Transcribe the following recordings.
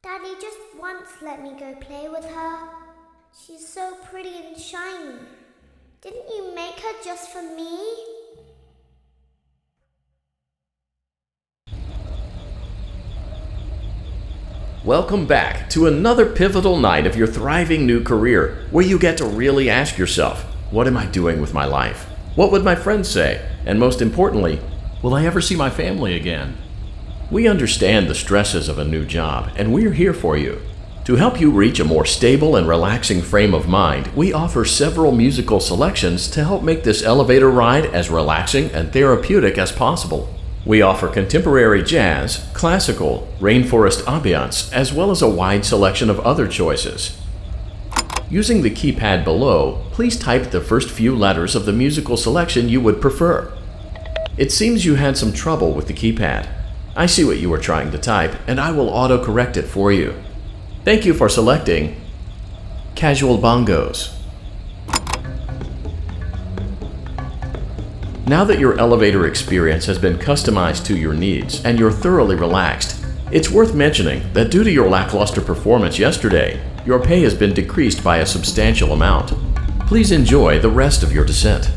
Daddy just once let me go play with her. She's so pretty and shiny. Didn't you make her just for me? Welcome back to another pivotal night of your thriving new career, where you get to really ask yourself, what am I doing with my life? What would my friends say? And most importantly, will I ever see my family again? We understand the stresses of a new job, and we're here for you. To help you reach a more stable and relaxing frame of mind, we offer several musical selections to help make this elevator ride as relaxing and therapeutic as possible. We offer contemporary jazz, classical, rainforest ambiance, as well as a wide selection of other choices. Using the keypad below, please type the first few letters of the musical selection you would prefer. It seems you had some trouble with the keypad. I see what you were trying to type, and I will auto-correct it for you. Thank you for selecting Casual Bongos. Now that your elevator experience has been customized to your needs and you're thoroughly relaxed, it's worth mentioning that due to your lackluster performance yesterday, your pay has been decreased by a substantial amount. Please enjoy the rest of your descent.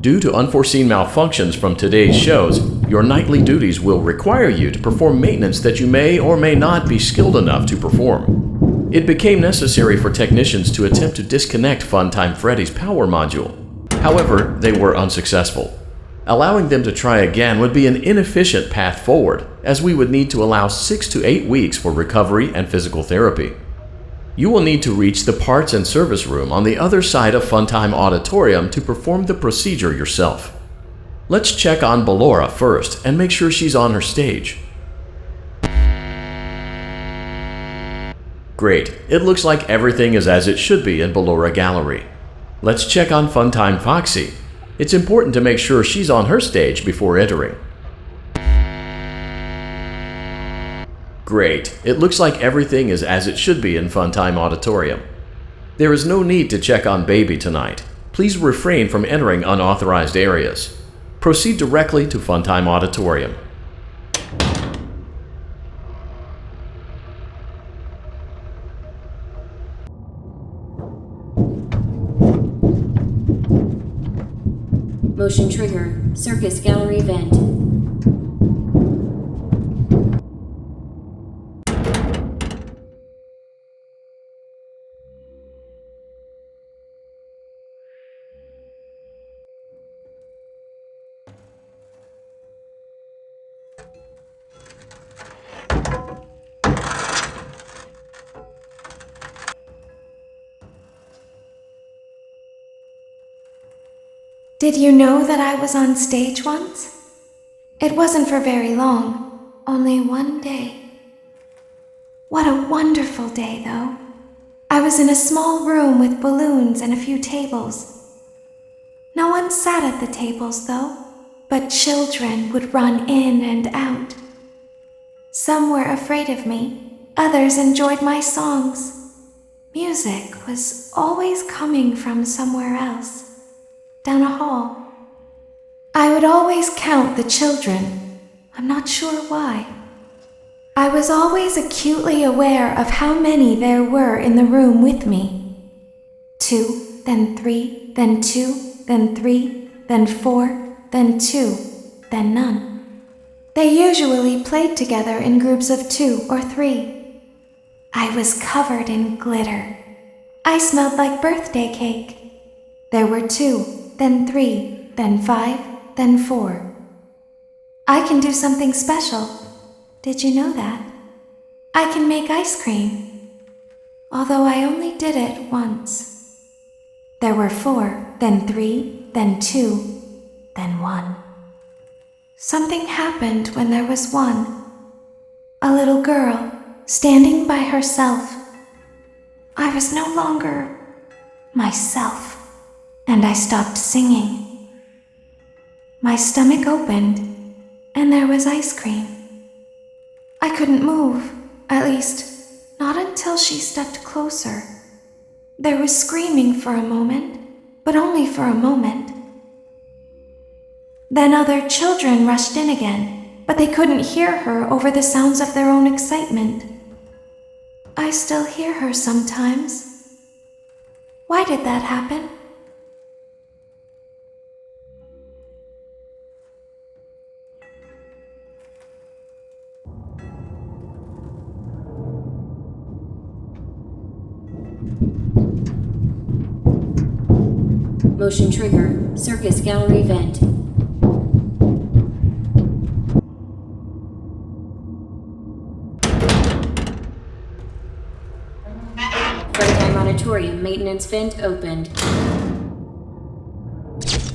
Due to unforeseen malfunctions from today's shows, your nightly duties will require you to perform maintenance that you may or may not be skilled enough to perform. It became necessary for technicians to attempt to disconnect Funtime Freddy's power module. However, they were unsuccessful. Allowing them to try again would be an inefficient path forward, as we would need to allow 6 to 8 weeks for recovery and physical therapy. You will need to reach the parts and service room on the other side of Funtime Auditorium to perform the procedure yourself. Let's check on Ballora first and make sure she's on her stage. Great, it looks like everything is as it should be in Ballora Gallery. Let's check on Funtime Foxy. It's important to make sure she's on her stage before entering. Great, it looks like everything is as it should be in Funtime Auditorium. There is no need to check on Baby tonight. Please refrain from entering unauthorized areas. Proceed directly to Funtime Auditorium. Motion trigger, Circus Gallery event. Did you know that I was on stage once? It wasn't for very long, only one day. What a wonderful day, though. I was in a small room with balloons and a few tables. No one sat at the tables, though, but children would run in and out. Some were afraid of me, others enjoyed my songs. Music was always coming from somewhere else. Down a hall. I would always count the children. I'm not sure why. I was always acutely aware of how many there were in the room with me. 2, then 3, then 2, then 3, then 4, then 2, then none. They usually played together in groups of 2 or 3. I was covered in glitter. I smelled like birthday cake. There were 2. Then 3, then 5, then 4. I can do something special. Did you know that? I can make ice cream. Although I only did it once. There were 4, then 3, then 2, then 1. Something happened when there was 1. A little girl standing by herself. I was no longer myself, and I stopped singing. My stomach opened, and there was ice cream. I couldn't move, at least, not until she stepped closer. There was screaming for a moment, but only for a moment. Then other children rushed in again, but they couldn't hear her over the sounds of their own excitement. I still hear her sometimes. Why did that happen? Motion trigger. Circus gallery vent. Funtime auditorium maintenance vent opened.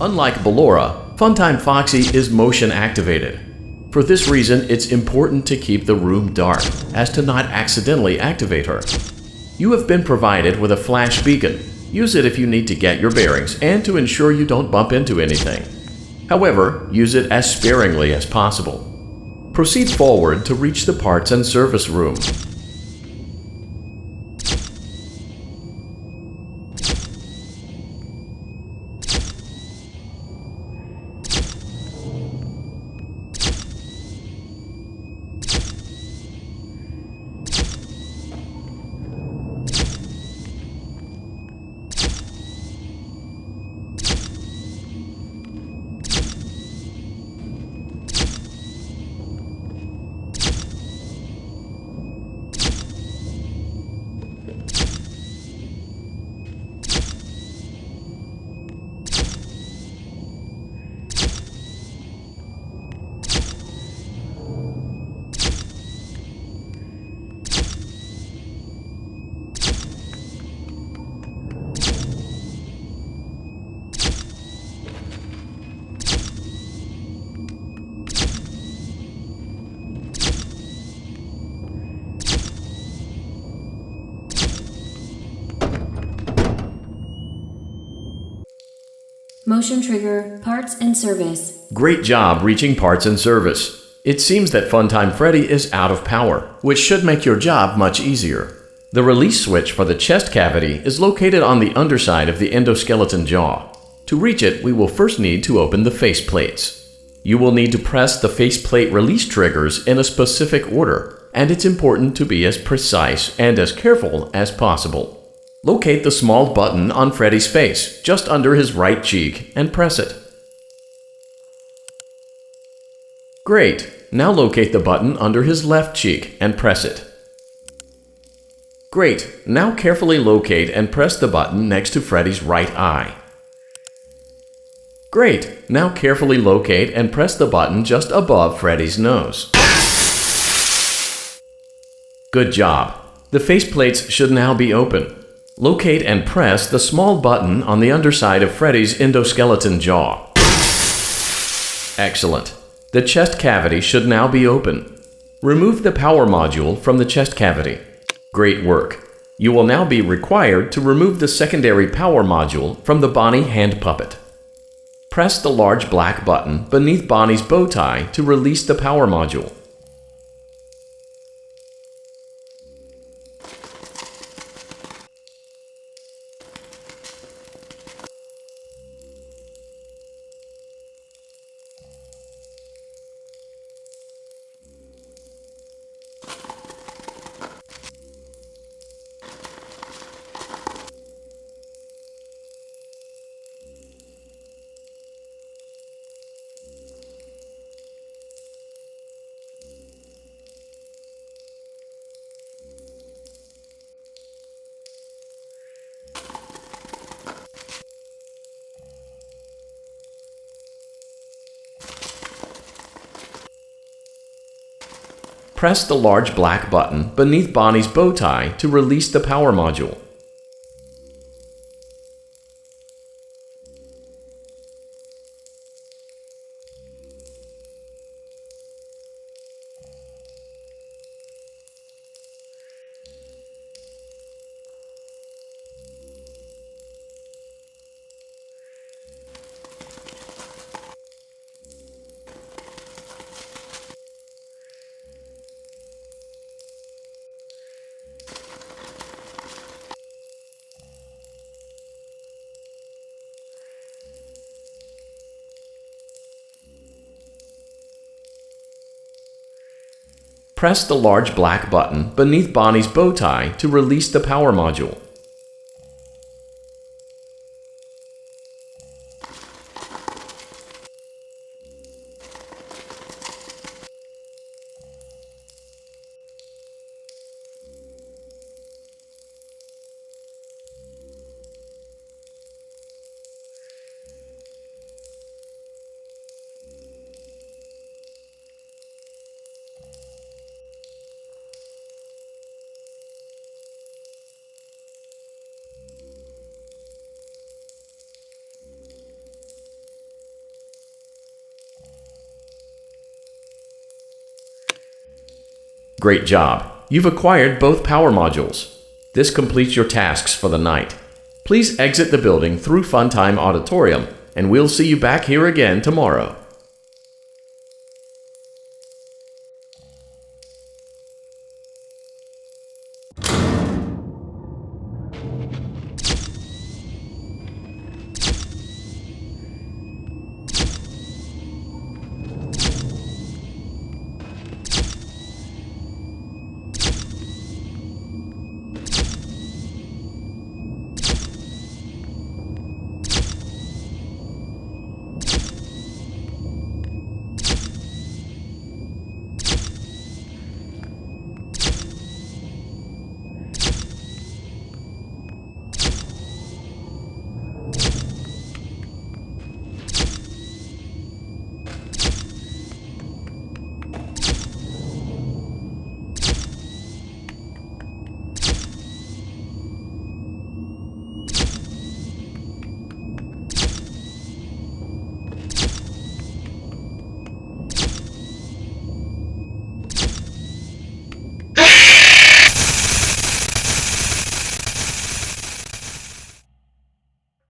Unlike Ballora, Funtime Foxy is motion activated. For this reason, it's important to keep the room dark, as to not accidentally activate her. You have been provided with a flash beacon. Use it if you need to get your bearings and to ensure you don't bump into anything. However, use it as sparingly as possible. Proceed forward to reach the parts and service room. Motion trigger. Parts and service. Great job reaching parts and service. It seems that Funtime Freddy is out of power, which should make your job much easier. The release switch for the chest cavity is located on the underside of the endoskeleton jaw. To reach it, we will first need to open the face plates. You will need to press the faceplate release triggers in a specific order, and it's important to be as precise and as careful as possible. Locate the small button on Freddy's face, just under his right cheek, and press it. Great! Now locate the button under his left cheek and press it. Great! Now carefully locate and press the button next to Freddy's right eye. Great! Now carefully locate and press the button just above Freddy's nose. Good job! The faceplates should now be open. Locate and press the small button on the underside of Freddy's endoskeleton jaw. Excellent. The chest cavity should now be open. Remove the power module from the chest cavity. Great work. You will now be required to remove the secondary power module from the Bonnie hand puppet. Press the large black button beneath Bonnie's bow tie to release the power module. Press the large black button beneath Bonnie's bow tie to release the power module. press the large black button beneath Bonnie's bow tie to release the power module. Great job! You've acquired both power modules. This completes your tasks for the night. Please exit the building through Funtime Auditorium, and we'll see you back here again tomorrow.